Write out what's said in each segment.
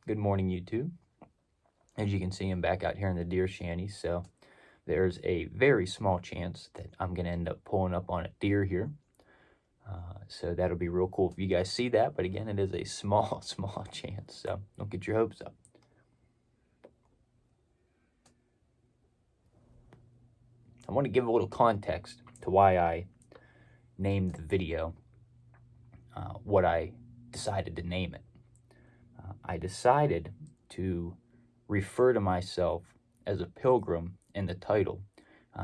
Good morning, YouTube. As you can see, I'm back out here in the deer shanty, so there's a very small chance that I'm going to end up pulling up on a deer here. So that'll be real cool if you guys see that, but again, it is a small, small chance, so don't get your hopes up. I want to give a little context to why I named the video what I decided to name it. I decided to refer to myself as a pilgrim in the title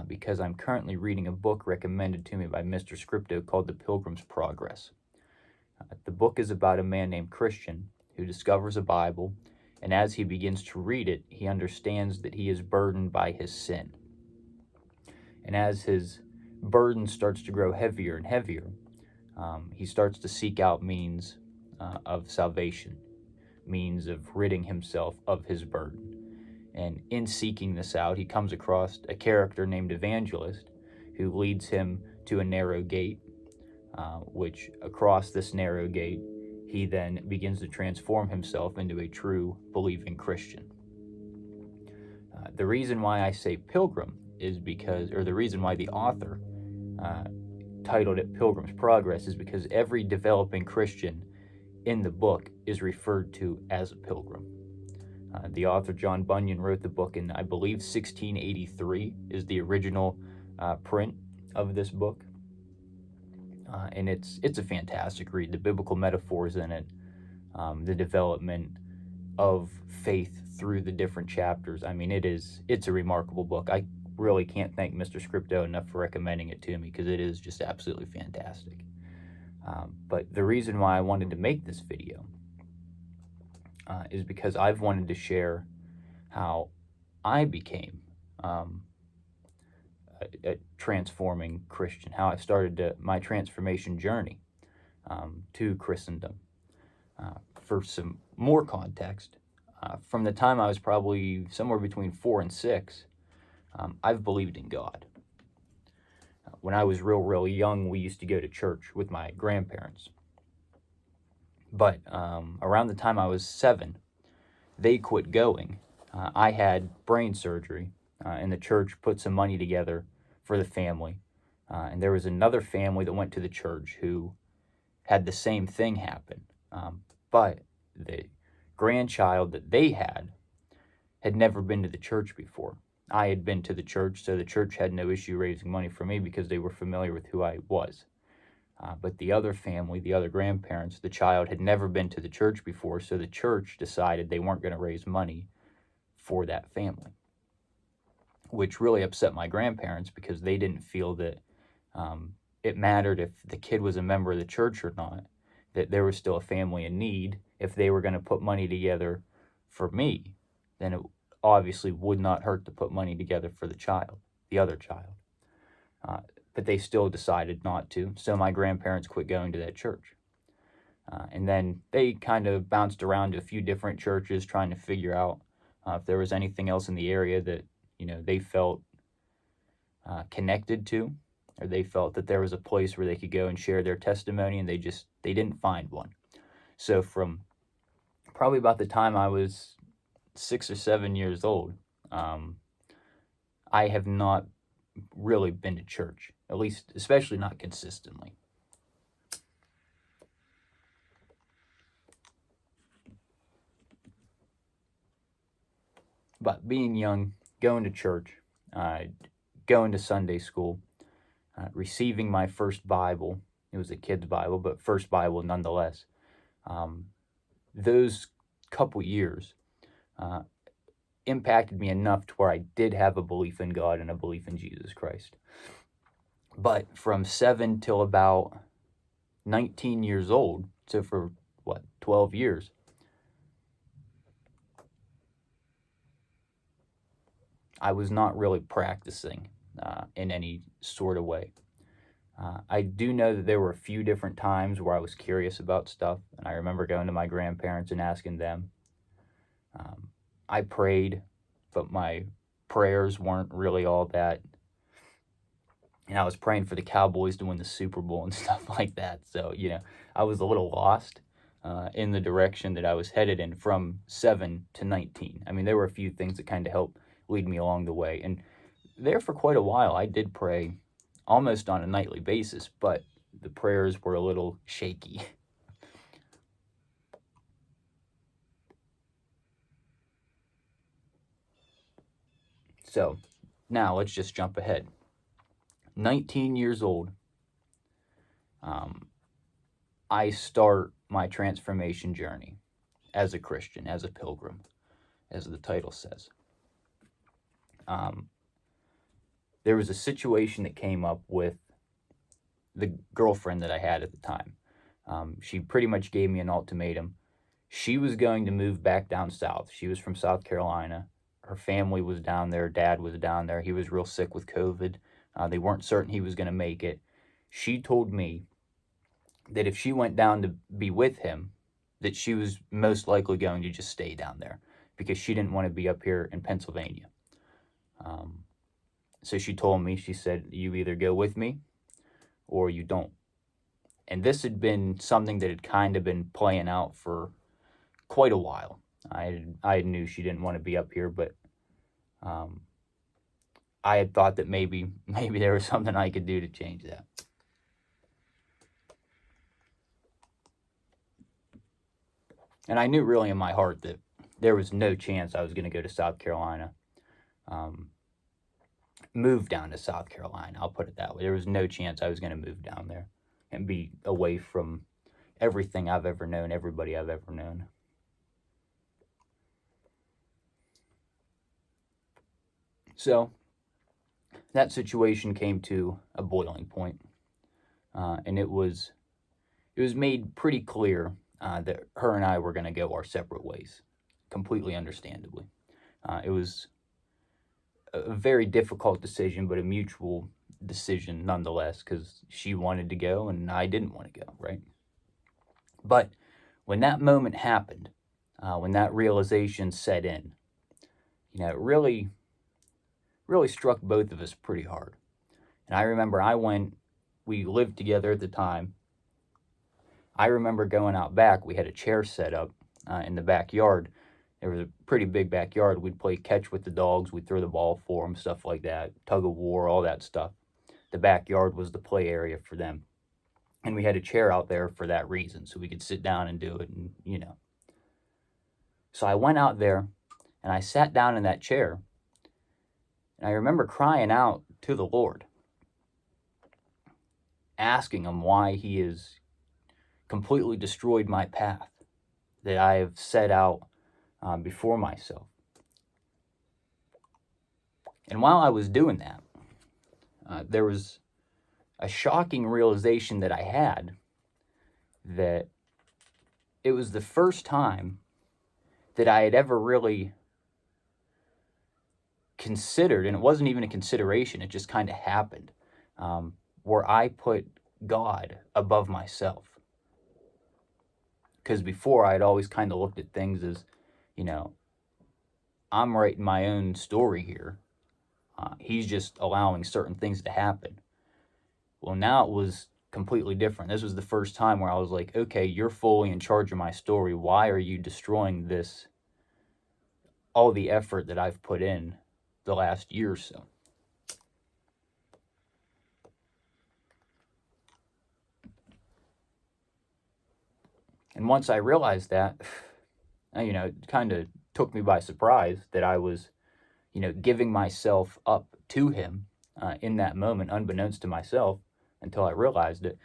because I'm currently reading a book recommended to me by Mr. Scripto called The Pilgrim's Progress. The book is about a man named Christian who discovers a Bible, and as he begins to read it, he understands that he is burdened by his sin. And as his burden starts to grow heavier and heavier, he starts to seek out means of salvation, means of ridding himself of his burden. And in seeking this out, he comes across a character named Evangelist who leads him to a narrow gate, which across this narrow gate, he then begins to transform himself into a true believing Christian. The reason why I say pilgrim is because, or the reason why the author titled it Pilgrim's Progress is because every developing Christian in the book is referred to as a pilgrim. The author, John Bunyan, wrote the book in, I believe, 1683 is the original print of this book. And it's a fantastic read. The biblical metaphors in it, the development of faith through the different chapters. I mean, it's a remarkable book. I really can't thank Mr. Scripto enough for recommending it to me because it is just absolutely fantastic. But the reason why I wanted to make this video is because I've wanted to share how I became a transforming Christian, how I started my transformation journey to Christendom. For some more context, from the time I was probably somewhere between 4 and 6, I've believed in God. When I was real young, we used to go to church with my grandparents. But around the time I was 7, they quit going. I had brain surgery, and the church put some money together for the family. And there was another family that went to the church who had the same thing happen. But the grandchild that they had never been to the church before. I had been to the church, so the church had no issue raising money for me because they were familiar with who I was. But the other family, the other grandparents, the child had never been to the church before, so the church decided they weren't going to raise money for that family, which really upset my grandparents because they didn't feel that it mattered if the kid was a member of the church or not, that there was still a family in need. If they were going to put money together for me, then it obviously would not hurt to put money together for the child, the other child. But they still decided not to, so my grandparents quit going to that church. And then they kind of bounced around to a few different churches trying to figure out if there was anything else in the area that, they felt connected to, or they felt that there was a place where they could go and share their testimony, and they didn't find one. So from probably about the time I was 6 or 7 years old, I have not really been to church, at least, especially not consistently. But being young, going to church, going to Sunday school, receiving my first Bible, it was a kid's Bible, but first Bible nonetheless, those couple years impacted me enough to where I did have a belief in God and a belief in Jesus Christ. But from 7 till about 19 years old, so for 12 years, I was not really practicing in any sort of way. I do know that there were a few different times where I was curious about stuff, and I remember going to my grandparents and asking them. I prayed, but my prayers weren't really all that. And I was praying for the Cowboys to win the Super Bowl and stuff like that. So, I was a little lost. in the direction that I was headed in from 7 to 19. I mean, there were a few things that kind of helped lead me along the way. And there for quite a while, I did pray almost on a nightly basis, but the prayers were a little shaky. So now let's just jump ahead. 19 years old, I start my transformation journey as a Christian, as a pilgrim, as the title says. There was a situation that came up with the girlfriend that I had at the time. She pretty much gave me an ultimatum. She was going to move back down south. She was from South Carolina. Her family was down there. Dad was down there. He was real sick with COVID. They weren't certain he was going to make it. She told me that if she went down to be with him, that she was most likely going to just stay down there because she didn't want to be up here in Pennsylvania. So she told me, she said, you either go with me or you don't. And this had been something that had kind of been playing out for quite a while. I knew she didn't want to be up here, but I had thought that maybe there was something I could do to change that. And I knew really in my heart that there was no chance I was going to go to South Carolina, move down to South Carolina. I'll put it that way. There was no chance I was going to move down there and be away from everything I've ever known, everybody I've ever known. So that situation came to a boiling point, and it was made pretty clear that her and I were going to go our separate ways, completely understandably. It was a very difficult decision, but a mutual decision nonetheless, because she wanted to go and I didn't want to go, right? But when that moment happened, when that realization set in, it really struck both of us pretty hard. And I remember we lived together at the time. I remember going out back. We had a chair set up in the backyard. There was a pretty big backyard. We'd play catch with the dogs. We'd throw the ball for them, stuff like that, tug of war, all that stuff. The backyard was the play area for them. And we had a chair out there for that reason, so we could sit down and do it, and. So I went out there, and I sat down in that chair, and I remember crying out to the Lord, asking him why he has completely destroyed my path that I have set out before myself. And while I was doing that, there was a shocking realization that I had that it was the first time that I had ever really considered, and it wasn't even a consideration, it just kind of happened, where I put God above myself. Because before I had always kind of looked at things as, I'm writing my own story here. He's just allowing certain things to happen. Well, now it was completely different. This was the first time where I was like, okay, you're fully in charge of my story. Why are you destroying this, all the effort that I've put in the last year or so? And once I realized that, it kind of took me by surprise that I was, giving myself up to him in that moment, unbeknownst to myself, until I realized it.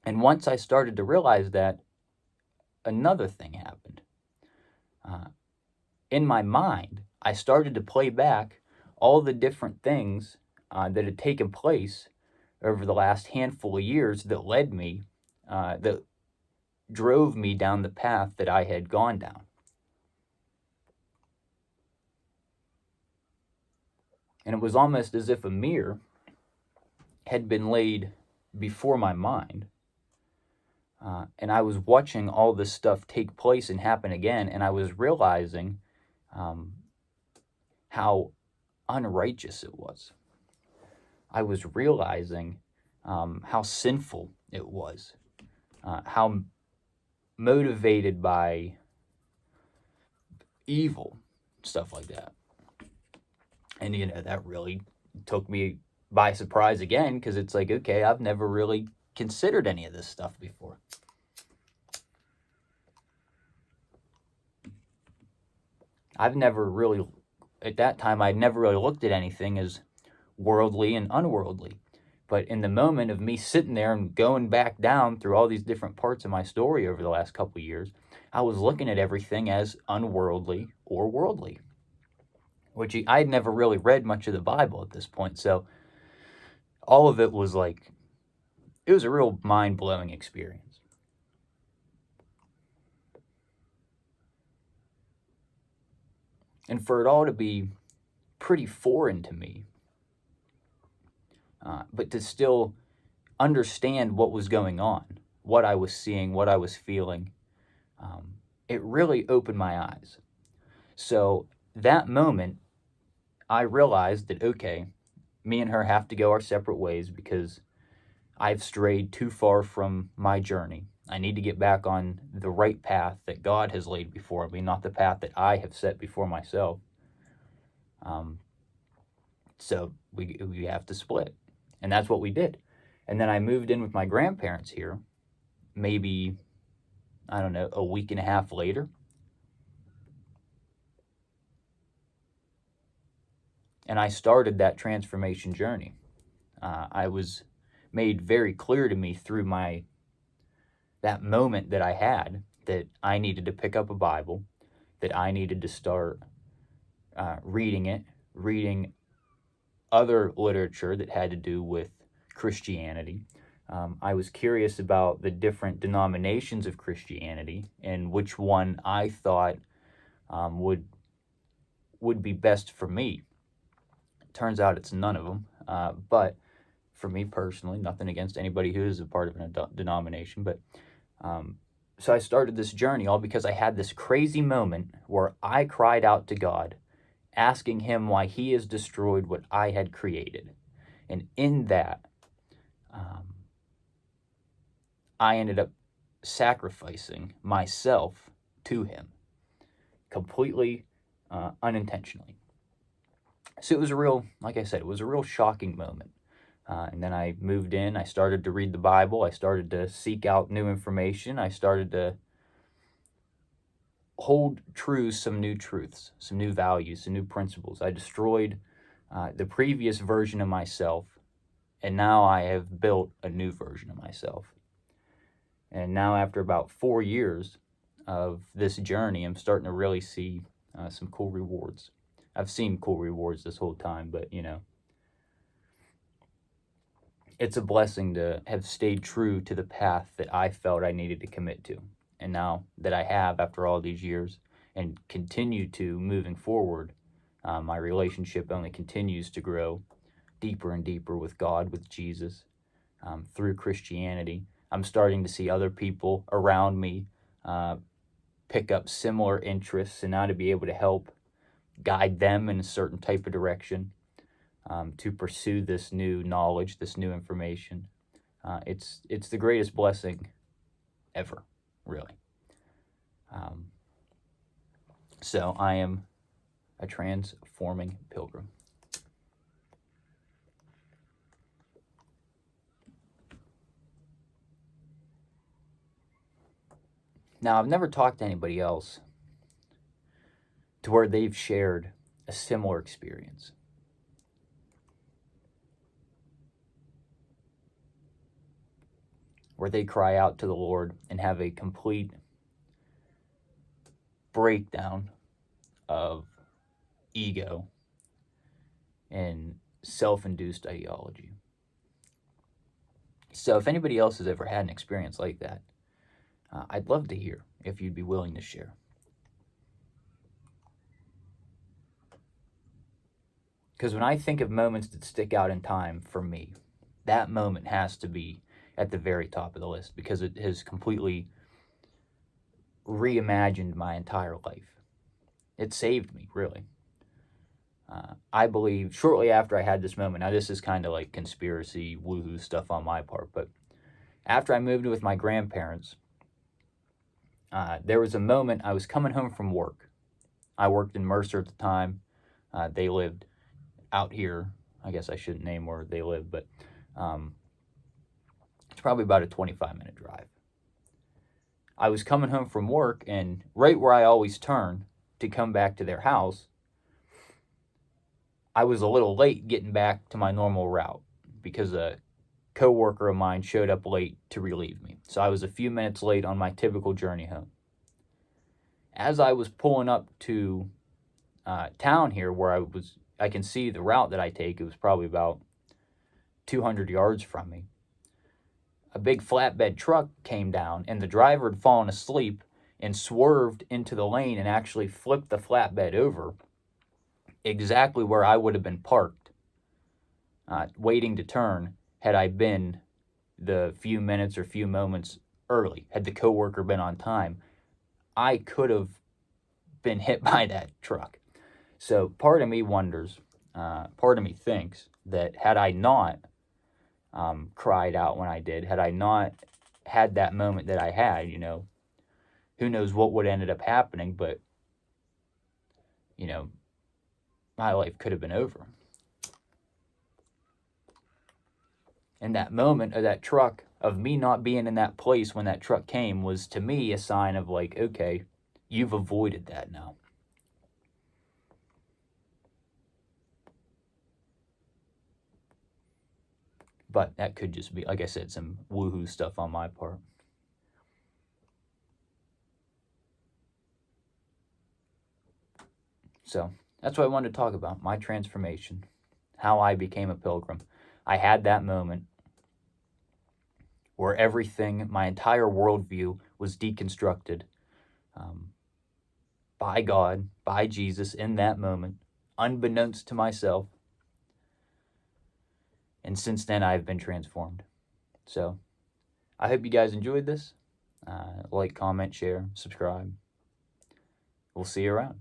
And once I started to realize that, another thing happened. In my mind, I started to play back all the different things that had taken place over the last handful of years that led me, that drove me down the path that I had gone down. And it was almost as if a mirror had been laid before my mind. And I was watching all this stuff take place and happen again, and I was realizing how unrighteous it was. I was realizing how sinful it was, how motivated by evil, stuff like that. And, that really took me by surprise again, because it's like, okay, I've never really considered any of this stuff before. I've never really, at that time, I'd never really looked at anything as worldly and unworldly. But in the moment of me sitting there and going back down through all these different parts of my story over the last couple of years, I was looking at everything as unworldly or worldly, which I'd never really read much of the Bible at this point. So all of it was like, it was a real mind-blowing experience. And for it all to be pretty foreign to me, but to still understand what was going on, what I was seeing, what I was feeling, it really opened my eyes. So that moment, I realized that, okay, me and her have to go our separate ways because I've strayed too far from my journey. I need to get back on the right path that God has laid before me, not the path that I have set before myself. So we have to split. And that's what we did. And then I moved in with my grandparents here, maybe, I don't know, a week and a half later. And I started that transformation journey. I was made very clear to me through that moment that I had that I needed to pick up a Bible, that I needed to start reading it, reading other literature that had to do with Christianity. I was curious about the different denominations of Christianity and which one I thought would be best for me. Turns out it's none of them, but for me personally, nothing against anybody who is a part of a denomination, but so I started this journey all because I had this crazy moment where I cried out to God, asking him why he has destroyed what I had created. And in that, I ended up sacrificing myself to him, completely unintentionally. So it was like I said, it was a real shocking moment. And then I moved in, I started to read the Bible, I started to seek out new information, I started to hold true some new truths, some new values, some new principles. I destroyed the previous version of myself, and now I have built a new version of myself. And now after about 4 years of this journey, I'm starting to really see some cool rewards. I've seen cool rewards this whole time, but it's a blessing to have stayed true to the path that I felt I needed to commit to. And now that I have, after all these years, and continue to moving forward, my relationship only continues to grow deeper and deeper with God, with Jesus, through Christianity. I'm starting to see other people around me pick up similar interests, and now to be able to help guide them in a certain type of direction, to pursue this new knowledge, this new information. It's the greatest blessing ever, really. So I am a transforming pilgrim. Now, I've never talked to anybody else to where they've shared a similar experience. Where they cry out to the Lord and have a complete breakdown of ego and self-induced ideology. So if anybody else has ever had an experience like that, I'd love to hear if you'd be willing to share. Because when I think of moments that stick out in time for me, that moment has to be at the very top of the list because it has completely reimagined my entire life. It saved me, really. I believe shortly after I had this moment, now this is kind of like conspiracy woohoo stuff on my part, but after I moved in with my grandparents, there was a moment I was coming home from work. I worked in Mercer at the time. They lived out here. I guess I shouldn't name where they live, but it's probably about a 25-minute drive. I was coming home from work, and right where I always turn to come back to their house, I was a little late getting back to my normal route because a coworker of mine showed up late to relieve me. So I was a few minutes late on my typical journey home. As I was pulling up to town here, where I can see the route that I take. It was probably about 200 yards from me. A big flatbed truck came down, and the driver had fallen asleep and swerved into the lane and actually flipped the flatbed over exactly where I would have been parked, waiting to turn, had I been the few minutes or few moments early. Had the coworker been on time, I could have been hit by that truck. So part of me wonders, part of me thinks that had I not cried out when I did, had I not had that moment that I had, who knows what would have ended up happening, but, my life could have been over. And that moment of that truck, of me not being in that place when that truck came, was to me a sign of like, okay, you've avoided that now. But that could just be, like I said, some woohoo stuff on my part. So that's what I wanted to talk about, my transformation, how I became a pilgrim. I had that moment where everything, my entire worldview was deconstructed by God, by Jesus in that moment, unbeknownst to myself. And since then, I've been transformed. So I hope you guys enjoyed this. Like, comment, share, subscribe. We'll see you around.